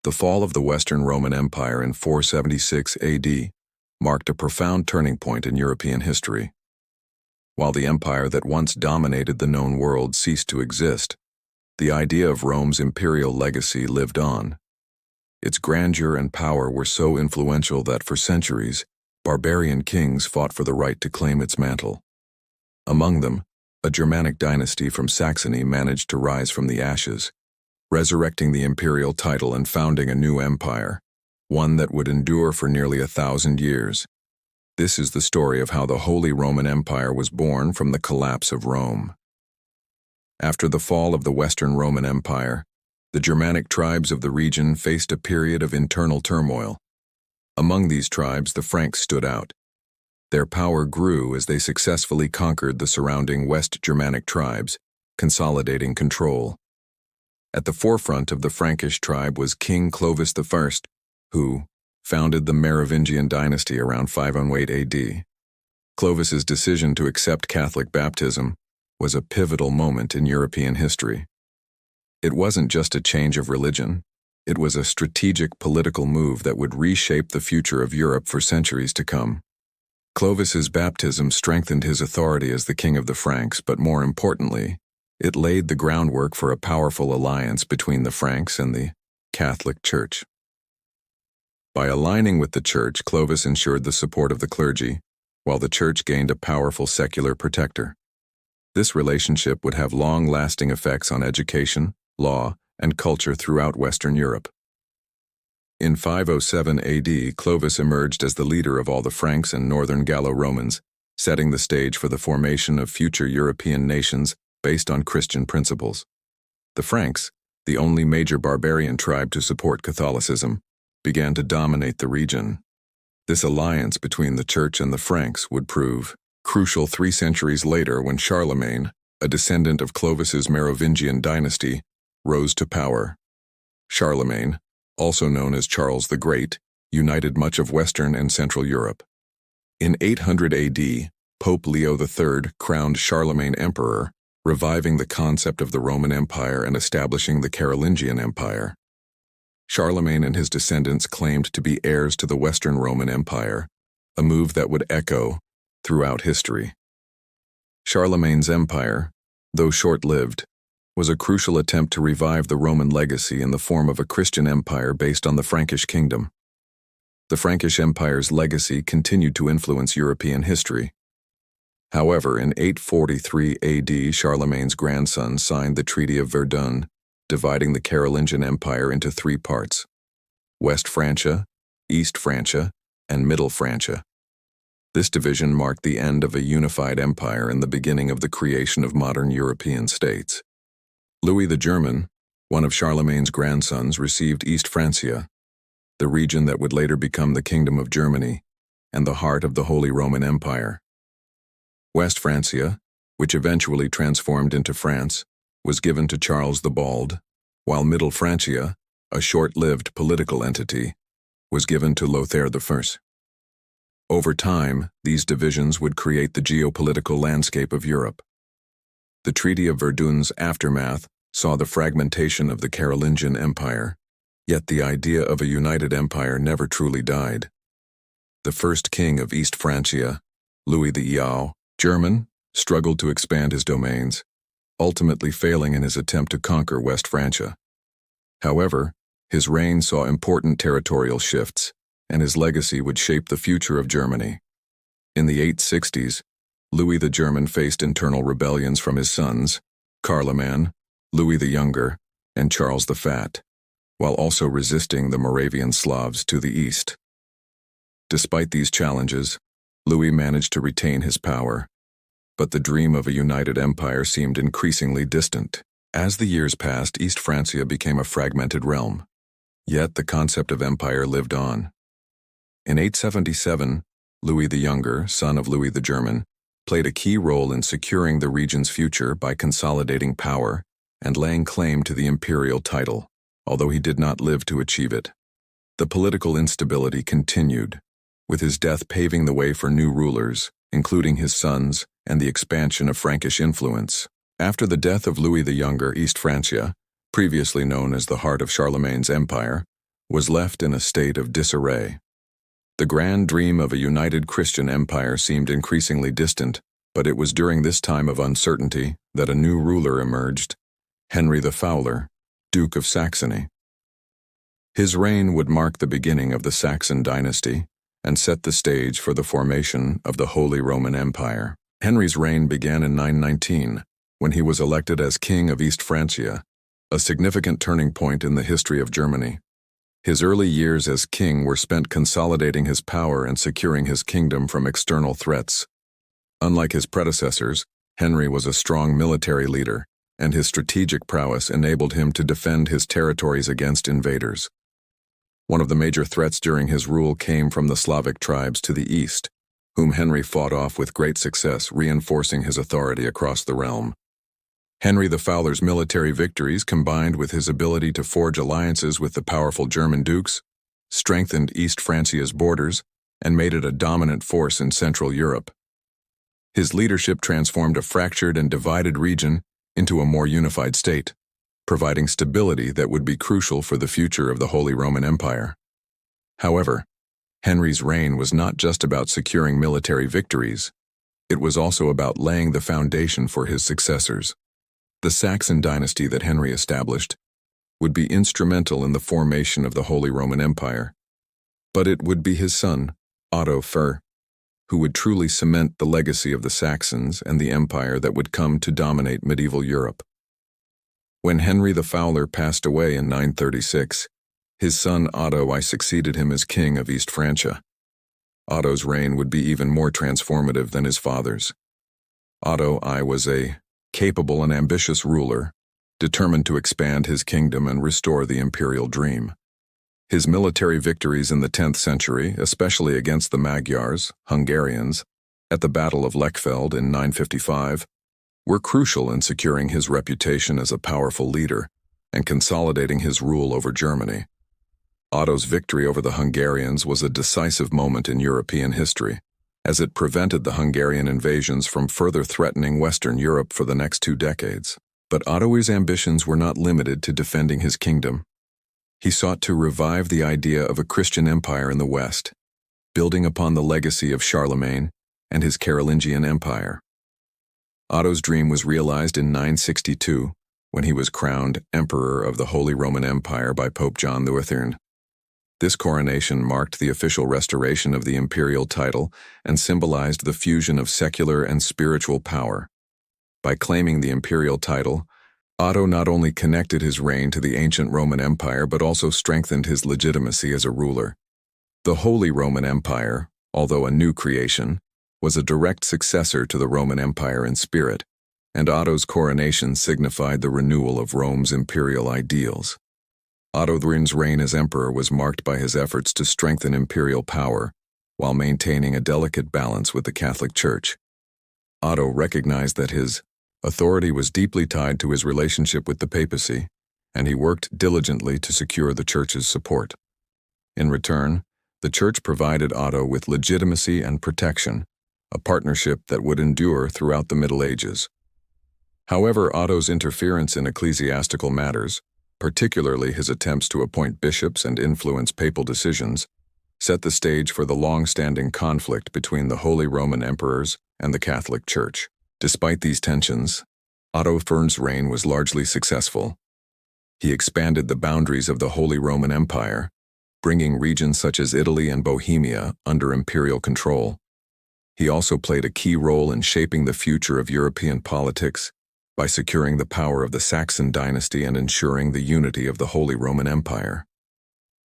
The fall of the Western Roman Empire in 476 AD marked a profound turning point in European history. While the empire that once dominated the known world ceased to exist, the idea of Rome's imperial legacy lived on. Its grandeur and power were so influential that for centuries, barbarian kings fought for the right to claim its mantle. Among them, a Germanic dynasty from Saxony managed to rise from the ashes, resurrecting the imperial title and founding a new empire, one that would endure for nearly 1,000 years. This is the story of how the Holy Roman Empire was born from the collapse of Rome. After the fall of the Western Roman Empire, the Germanic tribes of the region faced a period of internal turmoil. Among these tribes, the Franks stood out. Their power grew as they successfully conquered the surrounding West Germanic tribes, consolidating control. At the forefront of the Frankish tribe was King Clovis I, who founded the Merovingian dynasty around 508 AD. Clovis's decision to accept Catholic baptism was a pivotal moment in European history. It wasn't just a change of religion, it was a strategic political move that would reshape the future of Europe for centuries to come. Clovis's baptism strengthened his authority as the king of the Franks, but more importantly, it laid the groundwork for a powerful alliance between the Franks and the Catholic Church. By aligning with the Church, Clovis ensured the support of the clergy, while the Church gained a powerful secular protector. This relationship would have long-lasting effects on education, law, and culture throughout Western Europe. In 507 AD, Clovis emerged as the leader of all the Franks and northern Gallo-Romans, setting the stage for the formation of future European nations based on Christian principles. The Franks, the only major barbarian tribe to support Catholicism, began to dominate the region. This alliance between the Church and the Franks would prove crucial 3 centuries later when Charlemagne, a descendant of Clovis's Merovingian dynasty, rose to power. Charlemagne, also known as Charles the Great, united much of Western and Central Europe. In 800 AD, Pope Leo III crowned Charlemagne emperor, reviving the concept of the Roman Empire and establishing the Carolingian Empire. Charlemagne and his descendants claimed to be heirs to the Western Roman Empire, a move that would echo throughout history. Charlemagne's empire, though short-lived, was a crucial attempt to revive the Roman legacy in the form of a Christian empire based on the Frankish kingdom. The Frankish Empire's legacy continued to influence European history. However, in 843 AD, Charlemagne's grandson signed the Treaty of Verdun, dividing the Carolingian Empire into 3 parts: West Francia, East Francia, and Middle Francia. This division marked the end of a unified empire and the beginning of the creation of modern European states. Louis the German, one of Charlemagne's grandsons, received East Francia, the region that would later become the Kingdom of Germany and the heart of the Holy Roman Empire. West Francia, which eventually transformed into France, was given to Charles the Bald, while Middle Francia, a short-lived political entity, was given to Lothair I. Over time, these divisions would create the geopolitical landscape of Europe. The Treaty of Verdun's aftermath saw the fragmentation of the Carolingian Empire, yet the idea of a united empire never truly died. The first king of East Francia, Louis the German, struggled to expand his domains, ultimately failing in his attempt to conquer West Francia. However, his reign saw important territorial shifts, and his legacy would shape the future of Germany. In the 860s, Louis the German faced internal rebellions from his sons, Carloman, Louis the Younger, and Charles the Fat, while also resisting the Moravian Slavs to the east. Despite these challenges, Louis managed to retain his power, but the dream of a united empire seemed increasingly distant. As the years passed, East Francia became a fragmented realm, yet the concept of empire lived on. In 877, Louis the Younger, son of Louis the German, played a key role in securing the region's future by consolidating power and laying claim to the imperial title, although he did not live to achieve it. The political instability continued, with his death paving the way for new rulers, including his sons, and the expansion of Frankish influence. After the death of Louis the Younger, East Francia, previously known as the heart of Charlemagne's empire, was left in a state of disarray. The grand dream of a united Christian empire seemed increasingly distant, but it was during this time of uncertainty that a new ruler emerged, Henry the Fowler, Duke of Saxony. His reign would mark the beginning of the Saxon dynasty and set the stage for the formation of the Holy Roman Empire. Henry's reign began in 919, when he was elected as King of East Francia, a significant turning point in the history of Germany. His early years as king were spent consolidating his power and securing his kingdom from external threats. Unlike his predecessors, Henry was a strong military leader, and his strategic prowess enabled him to defend his territories against invaders. One of the major threats during his rule came from the Slavic tribes to the east, whom Henry fought off with great success, reinforcing his authority across the realm. Henry the Fowler's military victories, combined with his ability to forge alliances with the powerful German dukes, strengthened East Francia's borders and made it a dominant force in Central Europe. His leadership transformed a fractured and divided region into a more unified state, providing stability that would be crucial for the future of the Holy Roman Empire. However, Henry's reign was not just about securing military victories, it was also about laying the foundation for his successors. The Saxon dynasty that Henry established would be instrumental in the formation of the Holy Roman Empire, but it would be his son, Otto I, who would truly cement the legacy of the Saxons and the empire that would come to dominate medieval Europe. When Henry the Fowler passed away in 936, his son Otto I succeeded him as king of East Francia. Otto's reign would be even more transformative than his father's. Otto I was a capable and ambitious ruler, determined to expand his kingdom and restore the imperial dream. His military victories in the 10th century, especially against the Magyars, Hungarians, at the Battle of Lechfeld in 955, were crucial in securing his reputation as a powerful leader and consolidating his rule over Germany. Otto's victory over the Hungarians was a decisive moment in European history, as it prevented the Hungarian invasions from further threatening Western Europe for the next 2 decades. But Otto's ambitions were not limited to defending his kingdom. He sought to revive the idea of a Christian empire in the West, building upon the legacy of Charlemagne and his Carolingian Empire. Otto's dream was realized in 962, when he was crowned Emperor of the Holy Roman Empire by Pope John XIII. This coronation marked the official restoration of the imperial title and symbolized the fusion of secular and spiritual power. By claiming the imperial title, Otto not only connected his reign to the ancient Roman Empire but also strengthened his legitimacy as a ruler. The Holy Roman Empire, although a new creation, was a direct successor to the Roman Empire in spirit, and Otto's coronation signified the renewal of Rome's imperial ideals. Otto I's reign as emperor was marked by his efforts to strengthen imperial power while maintaining a delicate balance with the Catholic Church. Otto recognized that his authority was deeply tied to his relationship with the papacy, and he worked diligently to secure the Church's support. In return, the Church provided Otto with legitimacy and protection, a partnership that would endure throughout the Middle Ages. However, Otto's interference in ecclesiastical matters, particularly his attempts to appoint bishops and influence papal decisions, set the stage for the long-standing conflict between the Holy Roman Emperors and the Catholic Church. Despite these tensions, Otto I's reign was largely successful. He expanded the boundaries of the Holy Roman Empire, bringing regions such as Italy and Bohemia under imperial control. He also played a key role in shaping the future of European politics by securing the power of the Saxon dynasty and ensuring the unity of the Holy Roman Empire.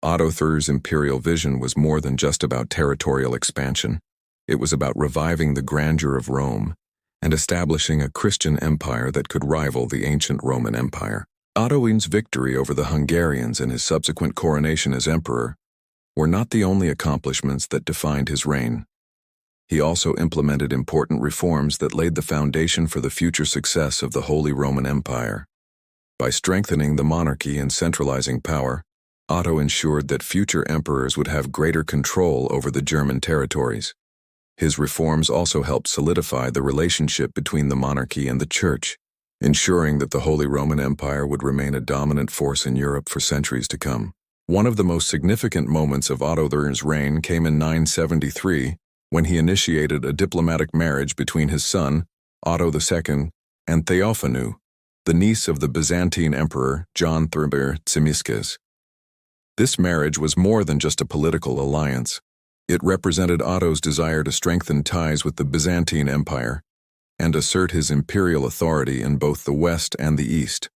Otto I's imperial vision was more than just about territorial expansion. It was about reviving the grandeur of Rome and establishing a Christian empire that could rival the ancient Roman Empire. Otto I's victory over the Hungarians and his subsequent coronation as emperor were not the only accomplishments that defined his reign. He also implemented important reforms that laid the foundation for the future success of the Holy Roman Empire. By strengthening the monarchy and centralizing power, Otto ensured that future emperors would have greater control over the German territories. His reforms also helped solidify the relationship between the monarchy and the Church, ensuring that the Holy Roman Empire would remain a dominant force in Europe for centuries to come. One of the most significant moments of Otto I's reign came in 973, when he initiated a diplomatic marriage between his son, Otto II, and Theophanu, the niece of the Byzantine Emperor John III Tzimiskes. This marriage was more than just a political alliance. It represented Otto's desire to strengthen ties with the Byzantine Empire and assert his imperial authority in both the West and the East.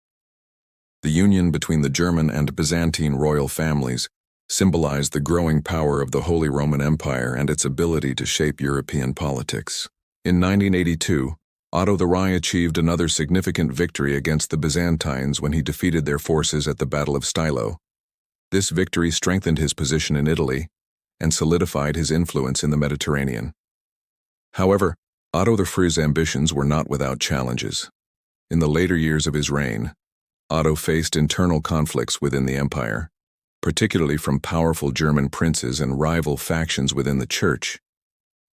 The union between the German and Byzantine royal families symbolized the growing power of the Holy Roman Empire and its ability to shape European politics. In 1982, Otto I achieved another significant victory against the Byzantines when he defeated their forces at the Battle of Stylo. This victory strengthened his position in Italy and solidified his influence in the Mediterranean. However, Otto I's ambitions were not without challenges. In the later years of his reign, Otto faced internal conflicts within the empire, particularly from powerful German princes and rival factions within the church.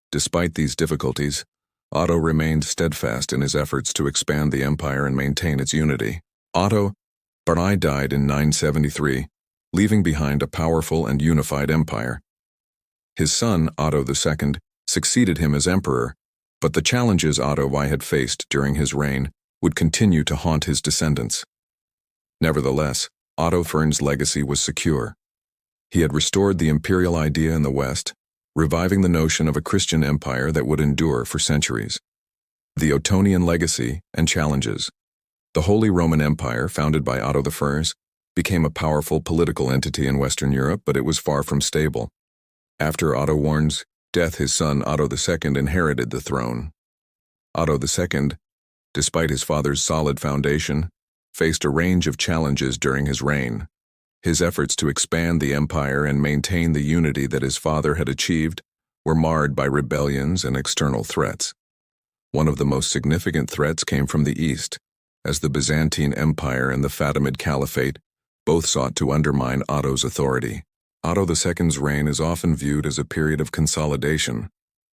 Despite these difficulties, Otto remained steadfast in his efforts to expand the empire and maintain its unity. Otto I died in 973, leaving behind a powerful and unified empire. His son, Otto II, succeeded him as emperor, but the challenges Otto I had faced during his reign would continue to haunt his descendants. Nevertheless, Otto I's legacy was secure. He had restored the imperial idea in the West, reviving the notion of a Christian empire that would endure for centuries. The Ottonian legacy and challenges. The Holy Roman Empire, founded by Otto I, became a powerful political entity in Western Europe, but it was far from stable. After Otto I's death, his son Otto II inherited the throne. Otto II, despite his father's solid foundation, faced a range of challenges during his reign. His efforts to expand the empire and maintain the unity that his father had achieved were marred by rebellions and external threats. One of the most significant threats came from the East, as the Byzantine Empire and the Fatimid Caliphate both sought to undermine Otto's authority. Otto II's reign is often viewed as a period of consolidation,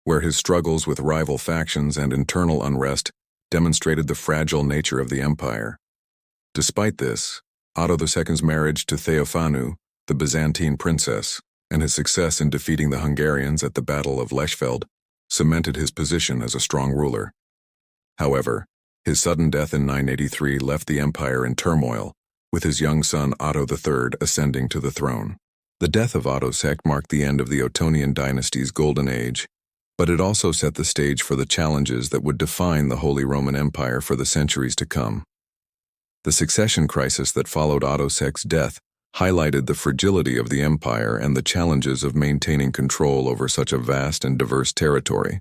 where his struggles with rival factions and internal unrest demonstrated the fragile nature of the empire. Despite this, Otto II's marriage to Theophanu, the Byzantine princess, and his success in defeating the Hungarians at the Battle of Lechfeld cemented his position as a strong ruler. However, his sudden death in 983 left the empire in turmoil, with his young son Otto III ascending to the throne. The death of Otto II marked the end of the Ottonian dynasty's golden age, but it also set the stage for the challenges that would define the Holy Roman Empire for the centuries to come. The succession crisis that followed Otto II's death highlighted the fragility of the empire and the challenges of maintaining control over such a vast and diverse territory.